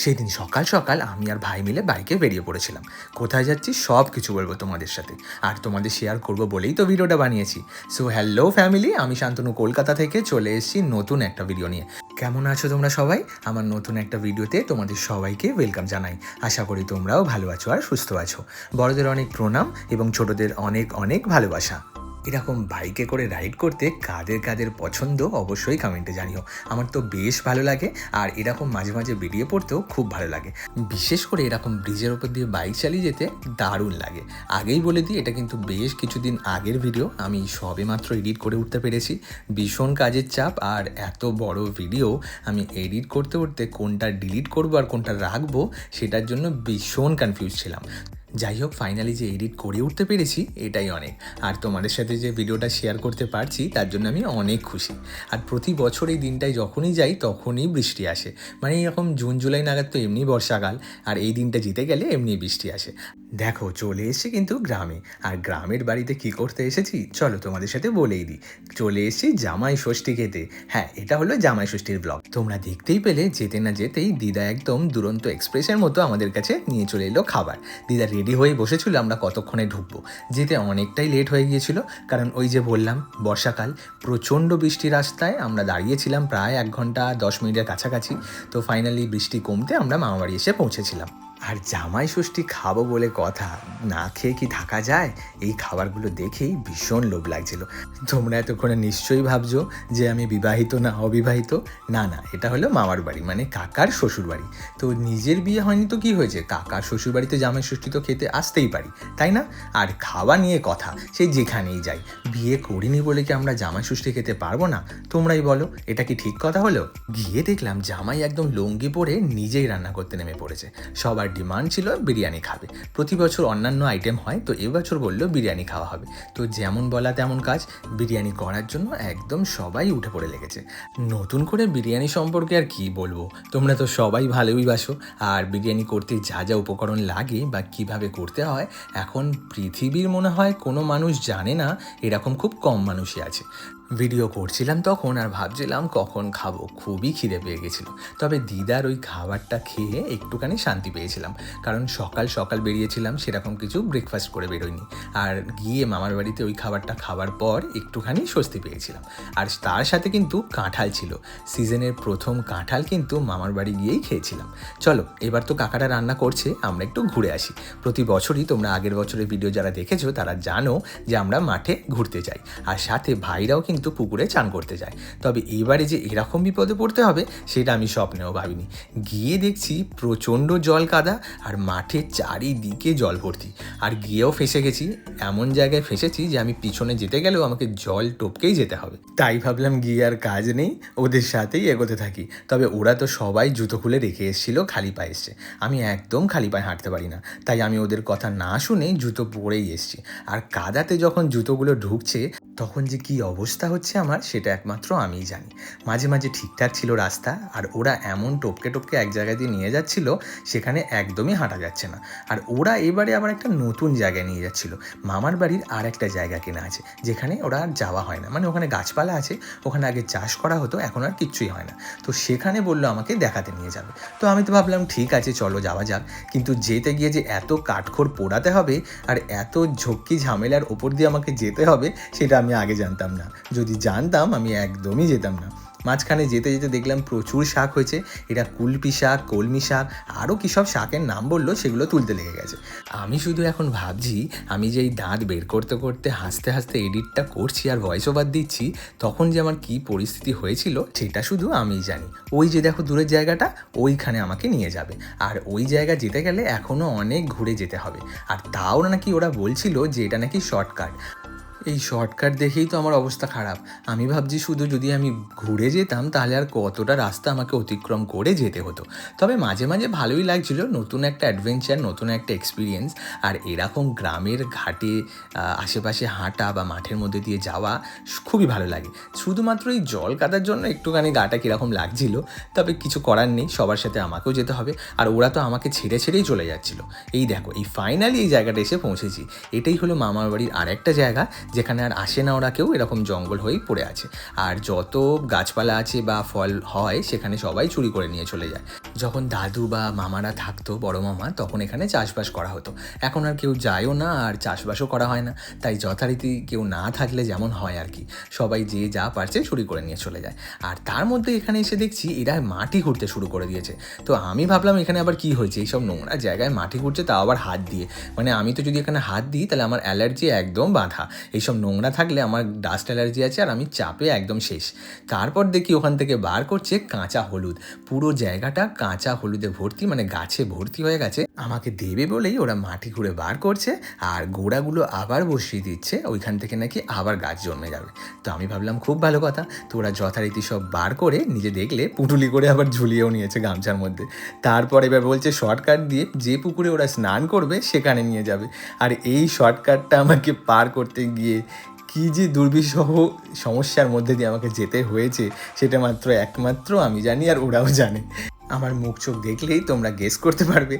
সেদিন সকাল সকাল আমি আর ভাই মিলে বাইকে বেরিয়ে পড়েছিলাম। কোথায় যাচ্ছি সব কিছু বলবো তোমাদের সাথে, আর তোমাদের শেয়ার করব বলেই তো ভিডিওটা বানিয়েছি। সো হ্যালো ফ্যামিলি, আমি শান্তনু কলকাতা থেকে চলে এসেছি নতুন একটা ভিডিও নিয়ে। কেমন আছো তোমরা সবাই? আমার নতুন একটা ভিডিওতে তোমাদের সবাইকে ওয়েলকাম জানাই। আশা করি তোমরাও ভালো আছো আর সুস্থ আছো। বড়দের অনেক প্রণাম এবং ছোটদের অনেক অনেক ভালোবাসা। এরকম বাইকে করে রাইড করতে কাদের কাদের পছন্দ অবশ্যই কমেন্টে জানিও। আমার তো বেশ ভালো লাগে, আর এরকম মাঝে মাঝে বেরিয়ে পড়তেও খুব ভালো লাগে। বিশেষ করে এরকম ব্রিজের ওপর দিয়ে বাইক চালিয়ে যেতে দারুণ লাগে। আগেই বলে দিই, এটা কিন্তু বেশ কিছুদিন আগের ভিডিও, আমি সবে মাত্র এডিট করে উঠতে পেরেছি। ভীষণ কাজের চাপ, আর এত বড় ভিডিও আমি এডিট করতে করতে কোনটা ডিলিট করবো আর কোনটা রাখবো সেটার জন্য ভীষণ কনফিউজ ছিলাম। যাই হোক, ফাইনালি যে এডিট করে উঠতে পেরেছি এটাই অনেক। আর তোমাদের সাথে যে ভিডিওটা শেয়ার করতে পারছি তার জন্য আমি অনেক খুশি। আর প্রতি বছর এই দিনটায় যখনই যাই তখনই বৃষ্টি আসে, মানে এরকম জুন জুলাই নাগাদ তো এমনি বর্ষাকাল, আর এই দিনটা জিতে গেলে এমনি বৃষ্টি আসে। দেখো, চলে এসেছি কিন্তু গ্রামে। আর গ্রামের বাড়িতে কি করতে এসেছি চলো তোমাদের সাথে বলেই দিই। চলে এসেছি জামাই ষষ্ঠী খেতে। হ্যাঁ, এটা হলো জামাই ষষ্ঠীর ব্লগ। তোমরা দেখতেই পেলে যেতে না যেতেই দিদা একদম দুরন্ত এক্সপ্রেসের মতো আমাদের কাছে নিয়ে চলে এলো খাবার। দিদা রেডি হয়ে বসেছিল আমরা কতক্ষণে ঢুকবো। যেতে অনেকটাই লেট হয়ে গিয়েছিল, কারণ ওই যে বললাম বর্ষাকাল, প্রচণ্ড বৃষ্টি। রাস্তায় আমরা দাঁড়িয়েছিলাম প্রায় 1 ঘন্টা 10 মিনিটের কাছাকাছি। তো ফাইনালি বৃষ্টি কমতে আমরা মামাবাড়ি এসে পৌঁছেছিলাম। আর জামাই ষষ্ঠী খাবো বলে কথা, না খেয়ে কি থাকা যায়? এই খাবারগুলো দেখেই ভীষণ লোভ লাগছিল। তোমরা এতক্ষণে নিশ্চয়ই ভাবছো যে আমি বিবাহিত না অবিবাহিত। না না, এটা হলো মামার বাড়ি, মানে কাকার শ্বশুর বাড়ি। তো নিজের বিয়ে হয়নি তো কি হয়েছে, কাকার শ্বশুর বাড়িতে জামাই ষষ্ঠী তো খেতে আসতেই পারি, তাই না? আর খাওয়া নিয়ে কথা, সেই যেখানেই যাই, বিয়ে করিনি বলে কি আমরা জামাই ষষ্ঠী খেতে পারবো না? তোমরাই বলো, এটা কি ঠিক কথা হলো? গিয়ে দেখলাম জামাই একদম লুঙ্গি পরে নিজেই রান্না করতে নেমে পড়েছে। সবার ডিমান্ড ছিল বিরিয়ানি খাবে। প্রতি বছর অন্যান্য আইটেম হয়, তো এবছর বললো বিরিয়ানি খাওয়া হবে। তো যেমন বলা তেমন কাজ, বিরিয়ানি করার জন্য একদম সবাই উঠে পড়ে লেগেছে। নতুন করে বিরিয়ানি সম্পর্কে আর কি বলবো, তোমরা তো সবাই ভালোই বাসো। আর বিরিয়ানি করতে যা যা উপকরণ লাগে বা কিভাবে করতে হয়, এখন পৃথিবীর মনে হয় কোনো মানুষ জানে না, এরকম খুব কম মানুষই আছে। ভিডিও করছিলাম তখন আর ভাবছিলাম কখন খাবো, খুবই খিদে পেয়ে গেছিলো। তবে দিদার ওই খাবারটা খেয়ে একটুখানি শান্তি পেয়েছিলাম, কারণ সকাল সকাল বেরিয়েছিলাম, সেরকম কিছু ব্রেকফাস্ট করে বেরোয়নি। আর গিয়ে মামার বাড়িতে ওই খাবারটা খাওয়ার পর একটুখানি স্বস্তি পেয়েছিলাম। আর তার সাথে কিন্তু কাঁঠাল ছিল, সিজনের প্রথম কাঁঠাল কিন্তু মামার বাড়ি গিয়েই খেয়েছিলাম। চলো, এবার তো কাকারা রান্না করছে, আমরা একটু ঘুরে আসি। প্রতি বছরই তোমরা আগের বছরের ভিডিও যারা দেখেছো তারা জানো যে আমরা মাঠে ঘুরতে যাই, আর সাথে ভাইরাও কিন্তু পুকুরে চান করতে যায়। তবে এবারে যে এরকম বিপদে পড়তে হবে সেটা আমি স্বপ্নেও ভাবিনি। গিয়ে দেখছি প্রচণ্ড জল কাদা, আর মাঠের চারিদিকে জল ভর্তি। আর গিয়েও ফেঁসে গেছি, এমন জায়গায় ফেঁসেছি যে আমি পিছনে যেতে গেলেও আমাকে জল টপকেই যেতে হবে। তাই ভাবলাম গিয়ে আর কাজ নেই, ওদের সাথেই এগোতে থাকি। তবে ওরা তো সবাই জুতো খুলে রেখে এসেছিলো, খালি পায়ে এসছে। আমি একদম খালি পায়ে হাঁটতে পারি না, তাই আমি ওদের কথা না শুনেই জুতো পরেই এসছি। আর কাদাতে যখন জুতোগুলো ঢুকছে তখন যে কী অবস্থা হচ্ছে আমার, সেটা একমাত্র আমিই জানি। মাঝে মাঝে ঠিকঠাক ছিল রাস্তা, আর ওরা এমন টপকে টপকে এক জায়গা দিয়ে নিয়ে যাচ্ছিল সেখানে একদমই হাঁটা যাচ্ছে না। আর ওরা এবারে আবার একটা নতুন জায়গায় নিয়ে যাচ্ছিল। মামার বাড়ির আর একটা জায়গা কেনা আছে যেখানে ওরা আর যাওয়া হয় না, মানে ওখানে গাছপালা আছে, ওখানে আগে চাষ করা হতো, এখন আর কিচ্ছুই হয় না। তো সেখানে বললো আমাকে দেখাতে নিয়ে যাবে। তো আমি তো ভাবলাম ঠিক আছে চলো যাওয়া যাক, কিন্তু যেতে গিয়ে যে এত কাঠখড় পোড়াতে হবে আর এত ঝক্কি ঝামেলার ওপর দিয়ে আমাকে যেতে হবে সেটা আমি আগে জানতাম না। যদি জানতাম আমি একদমই যেতাম না। মাঝখানে যেতে যেতে দেখলাম প্রচুর শাক হয়েছে, এটা কুলপি শাক, কলমি শাক, আরও কী সব শাকের নাম বললো, সেগুলো তুলতে লেগে গেছে। আমি শুধু এখন ভাবছি, আমি যেই দাঁত বের করতে করতে হাসতে হাসতে এডিটটা করছি আর ভয়েস ওভার দিচ্ছি, তখন যে আমার কী পরিস্থিতি হয়েছিল সেটা শুধু আমিই জানি। ওই যে দেখো দূরের জায়গাটা, ওইখানে আমাকে নিয়ে যাবে। আর ওই জায়গা যেতে গেলে এখনও অনেক ঘুরে যেতে হবে। আর তাও নাকি ওরা বলছিল যে এটা নাকি শর্টকাট। এই শর্টকাট দেখেই তো আমার অবস্থা খারাপ। আমি ভাবছি শুধু যদি আমি ঘুরে যেতাম তাহলে আর কতটা রাস্তা আমাকে অতিক্রম করে যেতে হতো। তবে মাঝে মাঝে ভালোই লাগছিল, নতুন একটা অ্যাডভেঞ্চার, নতুন একটা এক্সপিরিয়েন্স। আর এরকম গ্রামের ঘাটে আশেপাশে হাঁটা বা মাঠের মধ্যে দিয়ে যাওয়া খুবই ভালো লাগে। শুধুমাত্র এই জল কাদার জন্য একটুখানি গাটা কীরকম লাগছিল, তবে কিছু করার নেই, সবার সাথে আমাকেও যেতে হবে। আর ওরা তো আমাকে ছেড়ে ছেড়েই চলে যাচ্ছিলো। এই দেখো, এই ফাইনালি এই জায়গাটা এসে পৌঁছেছি। এটাই হলো মামার বাড়ির আর একটা জায়গা যেখানে আর আসে না ওরা কেউ, এরকম জঙ্গল হয়েই পড়ে আছে। আর যত গাছপালা আছে বা ফল হয় সেখানে সবাই চুরি করে নিয়ে চলে যায়। যখন দাদু বা মামারা থাকতো, বড় মামা, তখন এখানে চাষবাস করা হতো। এখন আর কেউ যায়ও না আর চাষবাসও করা হয় না। তাই যথারীতি কেউ না থাকলে যেমন হয় আর কি, সবাই যে যা পারছে চুরি করে নিয়ে চলে যায়। আর তার মধ্যে এখানে এসে দেখছি এরা মাটি খুঁড়তে শুরু করে দিয়েছে। তো আমি ভাবলাম এখানে আবার কি হয়েছে, এইসব নোংরা জায়গায় মাটি খুঁড়ছে, তাও আবার হাত দিয়ে। মানে আমি তো যদি এখানে হাত দিই তাহলে আমার অ্যালার্জি একদম বাঁধা। এইসব নোংরা থাকলে আমার ডাস্ট অ্যালার্জি আছে আর আমি চাপে একদম শেষ। তারপর দেখি ওখান থেকে বার করছে কাঁচা হলুদ। পুরো জায়গাটা কাঁচা হলুদে ভর্তি, মানে গাছে ভর্তি হয়ে গেছে। আমাকে দেবে বলেই ওরা মাটি খুঁড়ে বার করছে আর গোড়াগুলো আবার বসিয়ে দিচ্ছে, ওইখান থেকে নাকি আবার গাছ জন্মে যাবে। তো আমি ভাবলাম খুব ভালো কথা। তো ওরা যথারীতি সব বার করে নিজে দেখলে পুটুলি করে আবার ঝুলিয়েও নিয়েছে গামছার মধ্যে। তারপর এবার বলছে শর্টকাট দিয়ে যে পুকুরে ওরা স্নান করবে সেখানে নিয়ে যাবে। আর এই শর্টকাটটা আমাকে পার করতে গিয়ে কী যে দুর্বিষহ সমস্যার মধ্যে দিয়ে আমাকে যেতে হয়েছে সেটা মাত্র একমাত্র আমি জানি আর ওরাও জানে। আমার মুখ চোখ দেখলেই তোমরা গেস করতে পারবে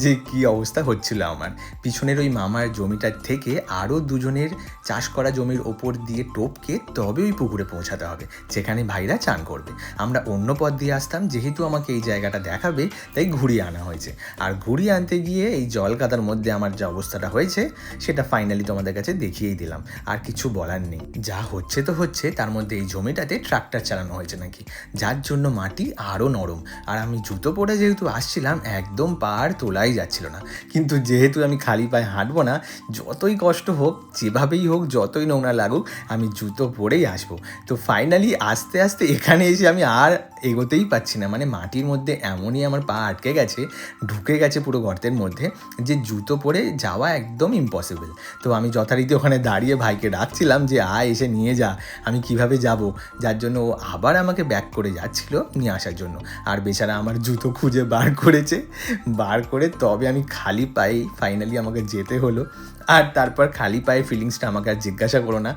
যে কী অবস্থা হচ্ছিল আমার। পিছনের ওই মামার জমিটার থেকে আরও দুজনের চাষ করা জমির ওপর দিয়ে টপকে তবে ওই পুকুরে পৌঁছাতে হবে যেখানে ভাইরা চান করবে। আমরা অন্য পথ দিয়ে আসতাম, যেহেতু আমাকে এই জায়গাটা দেখাবে তাই ঘুরিয়ে আনা হয়েছে। আর ঘুরিয়ে আনতে গিয়ে এই জল কাদার মধ্যে আমার যে অবস্থাটা হয়েছে সেটা ফাইনালি তোমাদের কাছে দেখিয়েই দিলাম। আর কিছু বলার নেই, যা হচ্ছে তো হচ্ছে। তার মধ্যে এই জমিটাতে ট্রাক্টর চালানো হয়েছে নাকি, যার জন্য মাটি আরও নরম। আর আমি জুতো পরে যেহেতু আসছিলাম, একদম পা আর তোলাই যাচ্ছিল না। কিন্তু যেহেতু আমি খালি পায়ে হাঁটবো না, যতই কষ্ট হোক, যেভাবেই হোক, যতই নোংরা লাগুক, আমি জুতো পরেই আসবো। তো ফাইনালি আস্তে আস্তে এখানে এসে আমি আর এগোতেই পাচ্ছি না। মানে মাটির মধ্যে এমনই আমার পা আটকে গেছে, ঢুকে গেছে পুরো গর্তের মধ্যে, যে জুতো পরে যাওয়া একদম ইম্পসিবল। তো আমি যথারীতি ওখানে দাঁড়িয়ে ভাইকে ডাকছিলাম যে আয় এসে নিয়ে যা, আমি কিভাবে যাব। যার জন্য ও আবার আমাকে ব্যাক করে যাচ্ছিল নিয়ে আসার জন্য। আর বেচারা আমার জুতো খুঁজে বার করেছে, বার করে তবে আমি খালি পায়ে ফাইনালি আমাকে যেতে হলো। আর তারপর খালি পায়ে ফিলিংসটা আমাকে আর জিজ্ঞাসা করো না,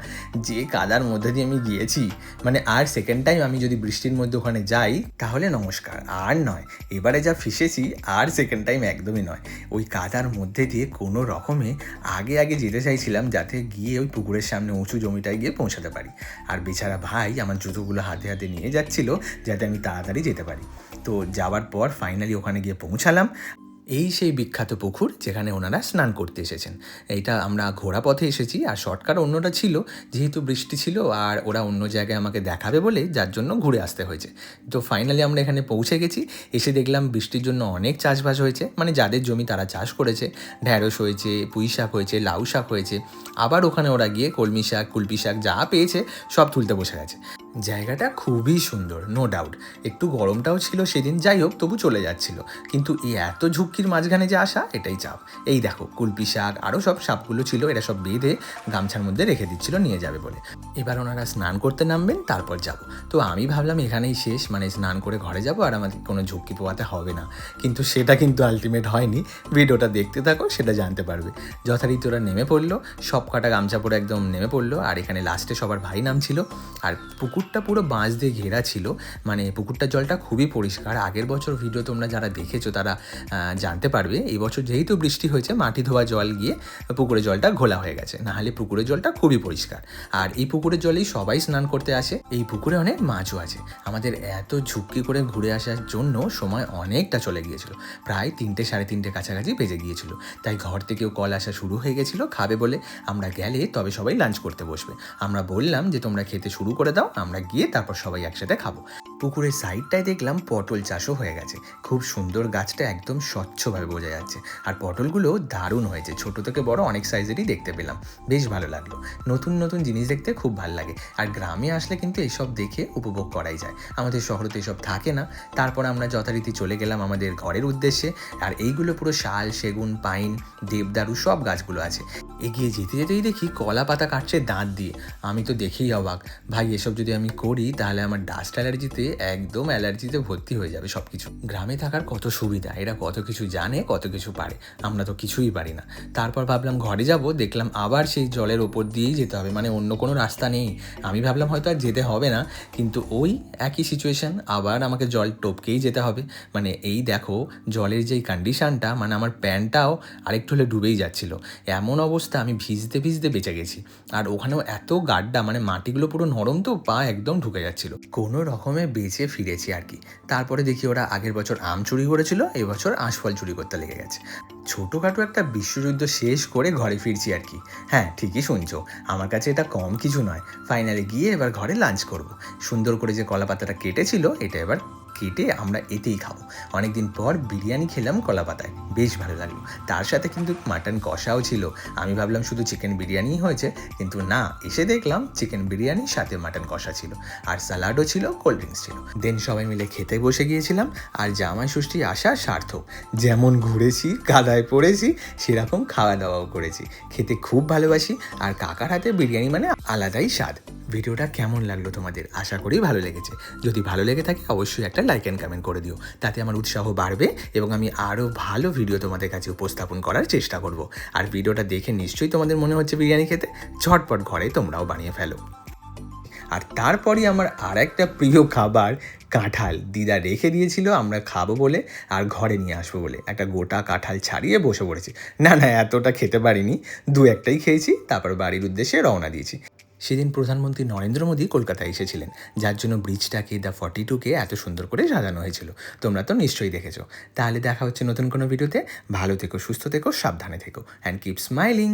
যে কাদার মধ্যে দিয়ে আমি গিয়েছি। মানে আর সেকেন্ড টাইম আমি যদি বৃষ্টির মধ্যে ওখানে যাই তাহলে নমস্কার, আর নয়। এবারে যা ফেসেছি আর সেকেন্ড টাইম একদমই নয়। ওই কাদার মধ্যে দিয়ে কোনো রকমে আগে আগে যেতে চাইছিলাম, যাতে গিয়ে ওই পুকুরের সামনে উঁচু জমিটায় গিয়ে পৌঁছাতে পারি। আর বেচারা ভাই আমার জুতোগুলো হাতে হাতে নিয়ে যাচ্ছিল যাতে আমি তাড়াতাড়ি যেতে পারি। তো যাওয়ার পর ফাইনালি ওখানে গিয়ে পৌঁছালাম। এই সেই বিখ্যাত পুকুর যেখানে ওনারা স্নান করতে এসেছেন। এইটা আমরা ঘোড়া পথে এসেছি, আর শর্টকাট অন্যটা ছিল, যেহেতু বৃষ্টি ছিল আর ওরা অন্য জায়গায় আমাকে দেখাবে বলে, যার জন্য ঘুরে আসতে হয়েছে। তো ফাইনালি আমরা এখানে পৌঁছে গেছি। এসে দেখলাম বৃষ্টির জন্য অনেক চাষবাস হয়েছে, মানে যাদের জমি তারা চাষ করেছে। ঢ্যাঁড়স হয়েছে, পুঁই শাক হয়েছে, লাউ শাক হয়েছে। আবার ওখানে ওরা গিয়ে কলমি শাক, কুলপি শাক যা পেয়েছে সব তুলতে বসে গেছে। জায়গাটা খুবই সুন্দর, নো ডাউট। একটু গরমটাও ছিল সেদিন, যাই হোক তবু চলে যাচ্ছিল। কিন্তু এই এত ঝুঁকির মাঝখানে যে আসা, এটাই চাপ। এই দেখো কুলপি শাক আরও সব সাপগুলো ছিল, এরা সব বেঁধে গামছার মধ্যে রেখে দিচ্ছিল নিয়ে যাবে বলে। এবার ওনারা স্নান করতে নামবেন, তারপর যাব। তো আমি ভাবলাম এখানেই শেষ, মানে স্নান করে ঘরে যাব আর আমাদের কোনো ঝুঁকি পোয়াতে হবে না। কিন্তু সেটা কিন্তু আলটিমেট হয়নি। ভিডিওটা দেখতে থাকো, সেটা জানতে পারবে। যথারীতি ওরা নেমে পড়লো, সব কটা গামছা পরে একদম নেমে পড়লো। আর এখানে লাস্টে সবার ভাই নামছিল। আর পুকুরটা পুরো বাঁশ দিয়ে ঘেরা ছিল, মানে পুকুরটার জলটা খুবই পরিষ্কার। আগের বছর ভিডিও তোমরা যারা দেখেছো তারা জানতে পারবে। এই বছর যেহেতু বৃষ্টি হয়েছে, মাটি ধোয়া জল গিয়ে পুকুরের জলটা ঘোলা হয়ে গেছে, নাহলে পুকুরের জলটা খুবই পরিষ্কার। আর এই পুকুরের জলেই সবাই স্নান করতে আসে। এই পুকুরে অনেক মাছও আছে। আমাদের এত ঝুঁকি করে ঘুরে আসার জন্য সময় অনেকটা চলে গিয়েছিল, প্রায় 3টে সাড়ে 3টে কাছাকাছি বেজে গিয়েছিল। তাই ঘর থেকেও কল আসা শুরু হয়ে গেছিলো খাবে বলে। আমরা গেলে তবে সবাই লাঞ্চ করতে বসবে। আমরা বললাম যে তোমরা খেতে শুরু করে দাও, আমরা গিয়ে তারপর সবাই একসাথে খাবো। পুকুরের সাইডটায় দেখলাম পটল চাষও হয়ে গেছে। খুব সুন্দর, গাছটা একদম স্বচ্ছভাবে বোঝা যাচ্ছে। আর পটলগুলো দারুণ হয়েছে, ছোট থেকে বড় অনেক সাইজেরই দেখতে পেলাম। বেশ ভালো লাগলো। নতুন নতুন জিনিস দেখতে খুব ভালো লাগে। আর গ্রামে আসলে কিন্তু এসব দেখে উপভোগ করাই যায়, আমাদের শহরে তো এসব থাকে না। তারপর আমরা যথারীতি চলে গেলাম আমাদের ঘরের উদ্দেশ্যে। আর এইগুলো পুরো শাল, সেগুন, পাইন, দেবদারু সব গাছগুলো আছে। এগিয়ে যেতে যেতেই দেখি কলা পাতা কাটছে দাঁত দিয়ে। আমি তো দেখেই অবাক, ভাই এসব যদি আমি করি তাহলে আমার ডাস্ট অ্যালার্জিতে একদম অ্যালার্জিতে ভর্তি হয়ে যাবে সব কিছু। গ্রামে থাকার কত সুবিধা, এরা কত কিছু জানে, কত কিছু পারে, আমরা তো কিছুই পারি না। তারপর ভাবলাম ঘরে যাব, দেখলাম আবার সেই জলের ওপর দিয়েই যেতে হবে, মানে অন্য কোনো রাস্তা নেই। আমি ভাবলাম হয়তো আর যেতে হবে না, কিন্তু ওই একই সিচুয়েশান, আবার আমাকে জল টপকেই যেতে হবে। মানে এই দেখো জলের যেই কন্ডিশানটা, মানে আমার প্যান্টটাও আরেকটু হলে ডুবেই যাচ্ছিল। এমন অবস্থা, আমি ভিজতে ভিজতে বেঁচে গেছি। আর ওখানেও এত গাড্ডা, মানে মাটিগুলো পুরো নরম, তো পা একদম ঢুকে যাচ্ছিল। কোনো রকমে বেঁচে ফিরেছি আর কি। তারপরে দেখি ওরা আগের বছর আম চুরি করেছিল, এবছর আঁশফল চুরি করতে লেগে গেছে। ছোটোখাটো একটা বিশ্বযুদ্ধ শেষ করে ঘরে ফিরছি আর কি। হ্যাঁ, ঠিকই শুনছো, আমার কাছে এটা কম কিছু নয়। ফাইনালি গিয়ে এবার ঘরে লাঞ্চ করব। সুন্দর করে যে কলা পাতাটা কেটেছিল, এটা এবার কেটে আমরা এতেই খাবো। অনেকদিন পর বিরিয়ানি খেলাম কলা পাতায়, বেশ ভালো লাগলো। তার সাথে কিন্তু মাটন কষাও ছিল। আমি ভাবলাম শুধু চিকেন বিরিয়ানিই হয়েছে, কিন্তু না, এসে দেখলাম চিকেন বিরিয়ানির সাথে মাটন কষা ছিল, আর স্যালাডও ছিল, কোল্ড ড্রিঙ্কস ছিল। দেন সবাই মিলে খেতে বসে গিয়েছিলাম। আর জামাই ষষ্ঠী আসা সার্থক। যেমন ঘুরেছি, কাদায় পড়েছি, সেরকম খাওয়া দাওয়াও করেছি। খেতে খুব ভালোবাসি, আর কাকার হাতে বিরিয়ানি মানে আলাদাই স্বাদ। ভিডিওটা কেমন লাগলো তোমাদের? আশা করি ভালো লেগেছে। যদি ভালো লেগে থাকে অবশ্যই একটা লাইক অ্যান্ড কমেন্ট করে দিও, তাতে আমার উৎসাহ বাড়বে এবং আমি আরও ভালো ভিডিও তোমাদের কাছে উপস্থাপন করার চেষ্টা করব। আর ভিডিওটা দেখে নিশ্চয়ই তোমাদের মনে হচ্ছে বিরিয়ানি খেতে, ঝটপট ঘরে তোমরাও বানিয়ে ফেলো। আর তারপরই আমার আর একটা প্রিয় খাবার, কাঁঠাল। দিদা রেখে দিয়েছিল আমরা খাবো বলে আর ঘরে নিয়ে আসবো বলে। একটা গোটা কাঁঠাল ছাড়িয়ে বসে পড়েছি। না না, এতটা খেতে পারিনি, দু একটাই খেয়েছি, তারপর বাড়ির উদ্দেশ্যে রওনা দিয়েছি। সেদিন প্রধানমন্ত্রী নরেন্দ্র মোদী কলকাতায় এসেছিলেন, যার জন্য ব্রিজটাকে দ্য 42-কে এত সুন্দর করে সাজানো হয়েছিল। তোমরা তো নিশ্চয়ই দেখেছো। তাহলে দেখা হচ্ছে নতুন কোনো ভিডিওতে। ভালো থেকো, সুস্থ থেকো, সাবধানে থেকো, অ্যান্ড কিপ স্মাইলিং।